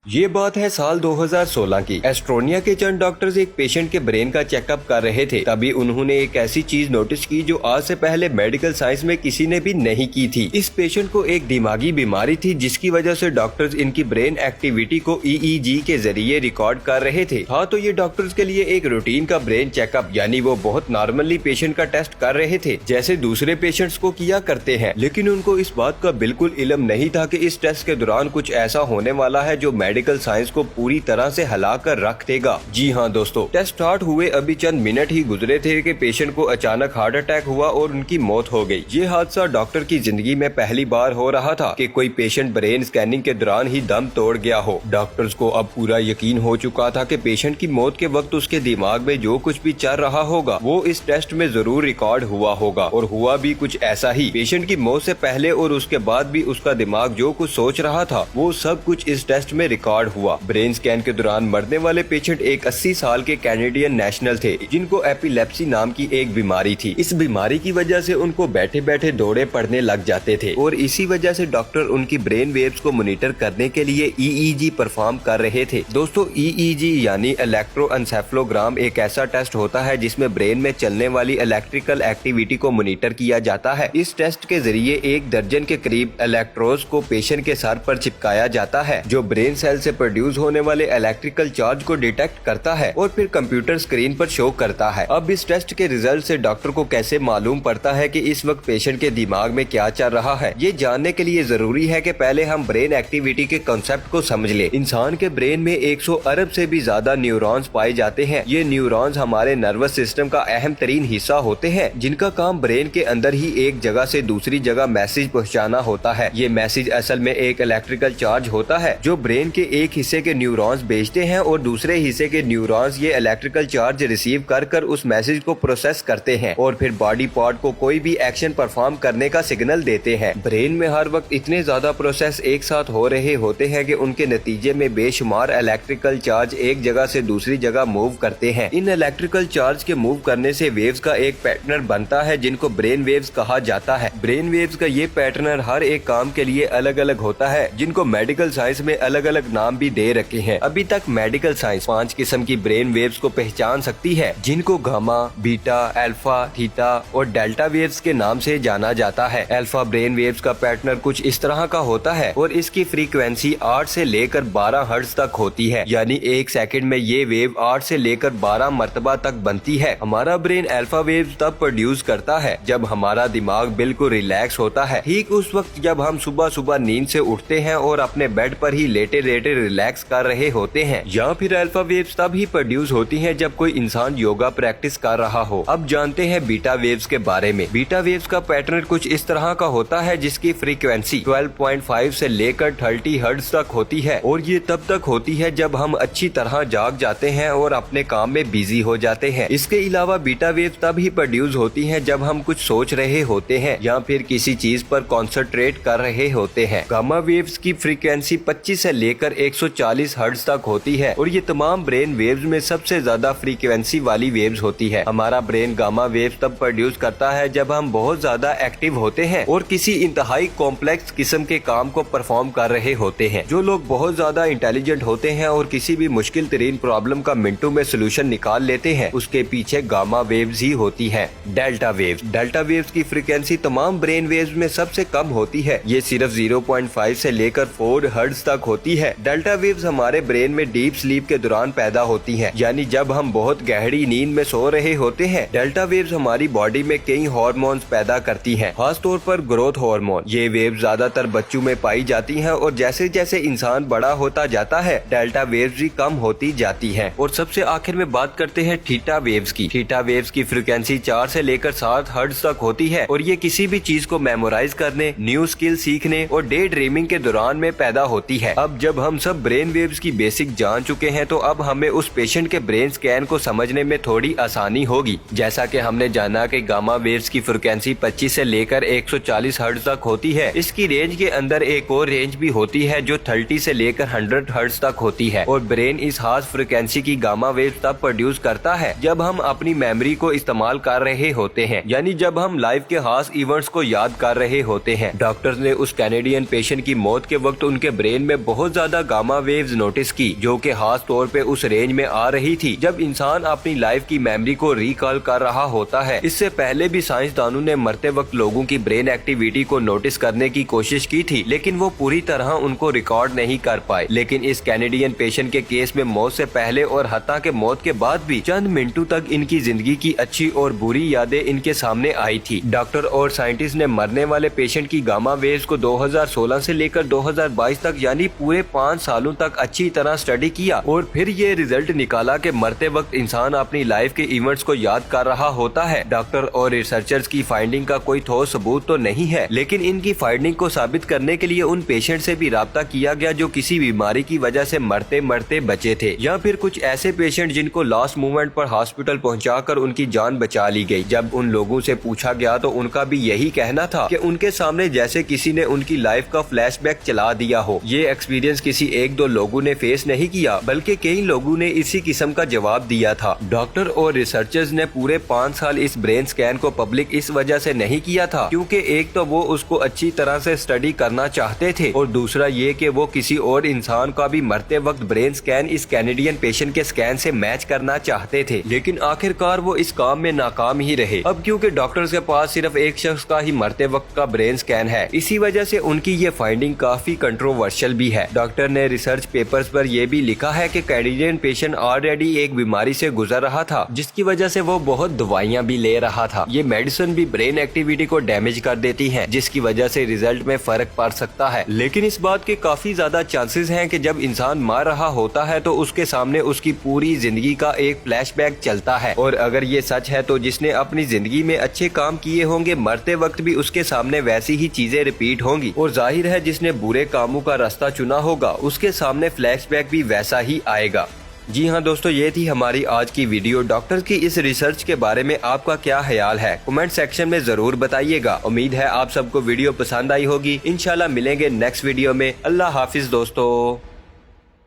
ये बात है साल 2016 की। एस्टोनिया के चंद डॉक्टर्स एक पेशेंट के ब्रेन का चेकअप कर रहे थे। तभी उन्होंने एक ऐसी चीज नोटिस की जो आज से पहले मेडिकल साइंस में किसी ने भी नहीं की थी। इस पेशेंट को एक दिमागी बीमारी थी जिसकी वजह से डॉक्टर्स इनकी ब्रेन एक्टिविटी को EEG के जरिए रिकॉर्ड कर रहे थे। हाँ, तो ये डॉक्टर्स के लिए एक रूटीन का ब्रेन चेकअप, यानी वो बहुत नॉर्मली पेशेंट का टेस्ट कर रहे थे जैसे दूसरे पेशेंट्स को किया करते हैं। लेकिन उनको इस बात का बिल्कुल इल्म नहीं था कि इस टेस्ट के दौरान कुछ ऐसा होने वाला है जो मेडिकल साइंस को पूरी तरह से हिला कर रख देगा। जी हाँ दोस्तों, टेस्ट स्टार्ट हुए अभी चंद मिनट ही गुजरे थे कि पेशेंट को अचानक हार्ट अटैक हुआ और उनकी मौत हो गई। ये हादसा डॉक्टर की जिंदगी में पहली बार हो रहा था कि कोई पेशेंट ब्रेन स्कैनिंग के दौरान ही दम तोड़ गया हो। डॉक्टर्स को अब पूरा यकीन हो चुका था कि पेशेंट की मौत के वक्त उसके दिमाग में जो कुछ भी चल रहा होगा वो इस टेस्ट में जरूर रिकॉर्ड हुआ होगा। और हुआ भी कुछ ऐसा ही। पेशेंट की मौत से पहले और उसके बाद भी उसका दिमाग जो कुछ सोच रहा था वो सब कुछ इस टेस्ट में रिकॉर्ड हुआ। ब्रेन स्कैन के दौरान मरने वाले पेशेंट एक 80 साल के कैनेडियन नेशनल थे जिनको एपिलेप्सी नाम की एक बीमारी थी। इस बीमारी की वजह से उनको बैठे बैठे दौरे पड़ने लग जाते थे और इसी वजह से डॉक्टर उनकी ब्रेन वेव्स को मॉनिटर करने के लिए EEG परफॉर्म कर रहे थे। दोस्तों, EEG यानी इलेक्ट्रोएन्सेफेलोग्राम एक ऐसा टेस्ट होता है जिसमें ब्रेन में चलने वाली इलेक्ट्रिकल एक्टिविटी को मॉनिटर किया जाता है। इस टेस्ट के जरिए 1 दर्जन के करीब इलेक्ट्रोड्स को पेशेंट के सर पर चिपकाया जाता है जो ब्रेन सेल से प्रोड्यूस होने वाले इलेक्ट्रिकल चार्ज को डिटेक्ट करता है और फिर कंप्यूटर स्क्रीन पर शो करता है। अब इस टेस्ट के रिजल्ट से डॉक्टर को कैसे मालूम पड़ता है कि इस वक्त पेशेंट के दिमाग में क्या चल रहा है, ये जानने के लिए जरूरी है कि पहले हम ब्रेन एक्टिविटी के कॉन्सेप्ट को समझ ले। इंसान के ब्रेन में 100 अरब से भी ज्यादा न्यूरॉन्स पाए जाते हैं। ये न्यूरॉन्स हमारे नर्वस सिस्टम का अहम तरीन हिस्सा होते हैं जिनका काम ब्रेन के अंदर ही एक जगह से दूसरी जगह मैसेज पहुँचाना होता है। ये मैसेज असल में एक इलेक्ट्रिकल चार्ज होता है जो ब्रेन के एक हिस्से के न्यूरॉन्स भेजते हैं और दूसरे हिस्से के न्यूरॉन्स ये इलेक्ट्रिकल चार्ज रिसीव कर उस मैसेज को प्रोसेस करते हैं और फिर बॉडी पार्ट को कोई भी एक्शन परफॉर्म करने का सिग्नल देते हैं। ब्रेन में हर वक्त इतने ज्यादा प्रोसेस एक साथ हो रहे होते हैं कि उनके नतीजे में बेशुमार इलेक्ट्रिकल चार्ज एक जगह से दूसरी जगह मूव करते हैं। इन इलेक्ट्रिकल चार्ज के मूव करने से वेव्स का एक पैटर्न बनता है जिनको ब्रेन वेव्स कहा जाता है। ब्रेन वेव्स का ये पैटर्न हर एक काम के लिए अलग अलग होता है जिनको मेडिकल साइंस में अलग अलग नाम भी दे रखे हैं। अभी तक मेडिकल साइंस 5 किस्म की ब्रेन वेव्स को पहचान सकती है जिनको गामा, बीटा, अल्फा, थीटा और डेल्टा वेव्स के नाम से जाना जाता है। अल्फा ब्रेन वेव्स का पैटर्न कुछ इस तरह का होता है और इसकी फ्रीक्वेंसी 8 से लेकर 12 हर्ट्ज तक होती है, यानी 1 सेकंड में ये वेव 8 से लेकर 12 मरतबा तक बनती है। हमारा ब्रेन अल्फा वेव्स तब प्रोड्यूस करता है जब हमारा दिमाग बिल्कुल रिलैक्स होता है। ठीक उस वक्त जब हम सुबह सुबह नींद से उठते हैं और अपने बेड पर ही लेटे लेटे रिलैक्स कर रहे होते हैं। या फिर अल्फा वेव्स तब ही प्रोड्यूस होती हैं जब कोई इंसान योगा प्रैक्टिस कर रहा हो। अब जानते हैं बीटा वेव्स के बारे में। बीटा वेव्स का पैटर्न कुछ इस तरह का होता है जिसकी फ्रीक्वेंसी 12.5 से लेकर 30 हर्ट्ज तक होती है और ये तब तक होती है जब हम अच्छी तरह जाग जाते हैं और अपने काम में बिजी हो जाते हैं। इसके अलावा बीटा वेव्स तब ही प्रोड्यूस होती हैं जब हम कुछ सोच रहे होते हैं या फिर किसी चीज पर कॉन्सेंट्रेट कर रहे होते हैं। गामा वेव्स की फ्रीक्वेंसी 25 से लेकर 140 हर्ट्ज तक होती है और ये तमाम ब्रेन वेव्स में सबसे ज्यादा फ्रीक्वेंसी वाली वेव्स होती है। हमारा ब्रेन गामा वेव्स तब प्रोड्यूस करता है जब हम बहुत ज्यादा एक्टिव होते हैं और किसी इंतहाई कॉम्प्लेक्स किस्म के काम को परफॉर्म कर रहे होते हैं। जो लोग बहुत ज्यादा इंटेलिजेंट होते हैं और किसी भी मुश्किल तरीन प्रॉब्लम का मिनटों में सोल्यूशन निकाल लेते हैं, उसके पीछे गामा वेव्स ही होती है। Delta waves. डेल्टा वेव्स की फ्रीक्वेंसी तमाम ब्रेन वेव्स में सबसे कम होती है। ये सिर्फ 0.5 से लेकर 4 हर्ट्ज तक होती है। डेल्टा वेव्स हमारे ब्रेन में डीप स्लीप के दौरान पैदा होती हैं, यानी जब हम बहुत गहरी नींद में सो रहे होते हैं। डेल्टा वेव्स हमारी बॉडी में कई हार्मोन्स पैदा करती हैं, खास तौर पर ग्रोथ हार्मोन। ये वेव्स ज्यादातर बच्चों में पाई जाती हैं और जैसे जैसे इंसान बड़ा होता जाता है डेल्टा वेव्स भी कम होती जाती हैं। और सबसे आखिर में बात करते हैं थीटा वेव्स की। थीटा वेव्स की फ्रीक्वेंसी 4 से लेकर 7 हर्ट्ज तक होती है और ये किसी भी चीज को मेमोराइज करने, न्यू स्किल सीखने और डे ड्रीमिंग के दौरान में पैदा होती है। अब जब हम सब ब्रेन वेव्स की बेसिक जान चुके हैं तो अब हमें उस पेशेंट के ब्रेन स्कैन को समझने में थोड़ी आसानी होगी। जैसा कि हमने जाना कि गामा वेव्स की फ्रीक्वेंसी 25 से लेकर 140 हर्ट्ज तक होती है। इसकी रेंज के अंदर एक और रेंज भी होती है जो 30 से लेकर 100 हर्ट्ज तक होती है और ब्रेन इस खास फ्रीक्वेंसी की गामा वेव्स तब प्रोड्यूस करता है जब हम अपनी मेमोरी को इस्तेमाल कर रहे होते हैं, यानी जब हम लाइफ के खास इवेंट्स को याद कर रहे होते हैं। डॉक्टर्स ने उस कैनेडियन पेशेंट की मौत के वक्त उनके ब्रेन में बहुत ज्यादा ज्यादा गामा वेव्स नोटिस की, जो कि खास तौर पे उस रेंज में आ रही थी जब इंसान अपनी लाइफ की मेमोरी को रिकॉल कर रहा होता है। इससे पहले भी साइंसदानों ने मरते वक्त लोगों की ब्रेन एक्टिविटी को नोटिस करने की कोशिश की थी, लेकिन वो पूरी तरह उनको रिकॉर्ड नहीं कर पाए। लेकिन इस कैनेडियन पेशेंट के केस में मौत से पहले और हत्ता के मौत के बाद भी चंद मिनटों तक इनकी जिंदगी की अच्छी और बुरी यादें इनके सामने आई थी। डॉक्टर और साइंटिस्ट ने मरने वाले पेशेंट की गामा वेव्स को 2016 से लेकर 2022 तक यानी पूरे 5 सालों तक अच्छी तरह स्टडी किया और फिर ये रिजल्ट निकाला कि मरते वक्त इंसान अपनी लाइफ के इवेंट्स को याद कर रहा होता है। डॉक्टर और रिसर्चर्स की फाइंडिंग का कोई ठोस सबूत तो नहीं है, लेकिन इनकी फाइंडिंग को साबित करने के लिए उन पेशेंट से भी राब्ता किया गया जो किसी बीमारी की वजह से मरते मरते बचे थे, या फिर कुछ ऐसे पेशेंट जिनको लास्ट मोमेंट पर हॉस्पिटल पहुंचाकर उनकी जान बचा ली गई। जब उन लोगों से पूछा गया तो उनका भी यही कहना था कि उनके सामने जैसे किसी ने उनकी लाइफ का फ्लैशबैक चला दिया हो। ये एक्सपीरियंस किसी एक दो लोगों ने फेस नहीं किया, बल्कि कई लोगों ने इसी किस्म का जवाब दिया था। डॉक्टर और रिसर्चर्स ने पूरे 5 साल इस ब्रेन स्कैन को पब्लिक इस वजह से नहीं किया था क्योंकि एक तो वो उसको अच्छी तरह से स्टडी करना चाहते थे और दूसरा ये कि वो किसी और इंसान का भी मरते वक्त ब्रेन स्कैन इस कैनेडियन पेशेंट के स्कैन से मैच करना चाहते थे। लेकिन आखिरकार वो इस काम में नाकाम ही रहे। अब क्योंकि डॉक्टर्स के पास सिर्फ एक शख्स का ही मरते वक्त का ब्रेन स्कैन है, इसी वजह से उनकी ये फाइंडिंग काफी कंट्रोवर्शियल भी है। डॉक्टर ने रिसर्च पेपर्स पर यह भी लिखा है कि कैनेडियन पेशेंट ऑलरेडी एक बीमारी से गुजर रहा था जिसकी वजह से वो बहुत दवाइयाँ भी ले रहा था। ये मेडिसिन भी ब्रेन एक्टिविटी को डैमेज कर देती है, जिसकी वजह से रिजल्ट में फर्क पड़ सकता है। लेकिन इस बात के काफी ज्यादा चांसेस हैं कि जब इंसान मर रहा होता है तो उसके सामने उसकी पूरी जिंदगी का एक फ्लैशबैक चलता है, और अगर ये सच है तो जिसने अपनी जिंदगी में अच्छे काम किए होंगे मरते वक्त भी उसके सामने वैसी ही चीजें रिपीट होंगी, और जाहिर है जिसने बुरे कामों का रास्ता चुना होगा उसके सामने फ्लैशबैक भी वैसा ही आएगा। जी हाँ दोस्तों, ये थी हमारी आज की वीडियो। डॉक्टर्स की इस रिसर्च के बारे में आपका क्या ख्याल है, कमेंट सेक्शन में जरूर बताइएगा। उम्मीद है आप सबको वीडियो पसंद आई होगी। इंशाल्लाह मिलेंगे नेक्स्ट वीडियो में। अल्लाह हाफिज दोस्तों।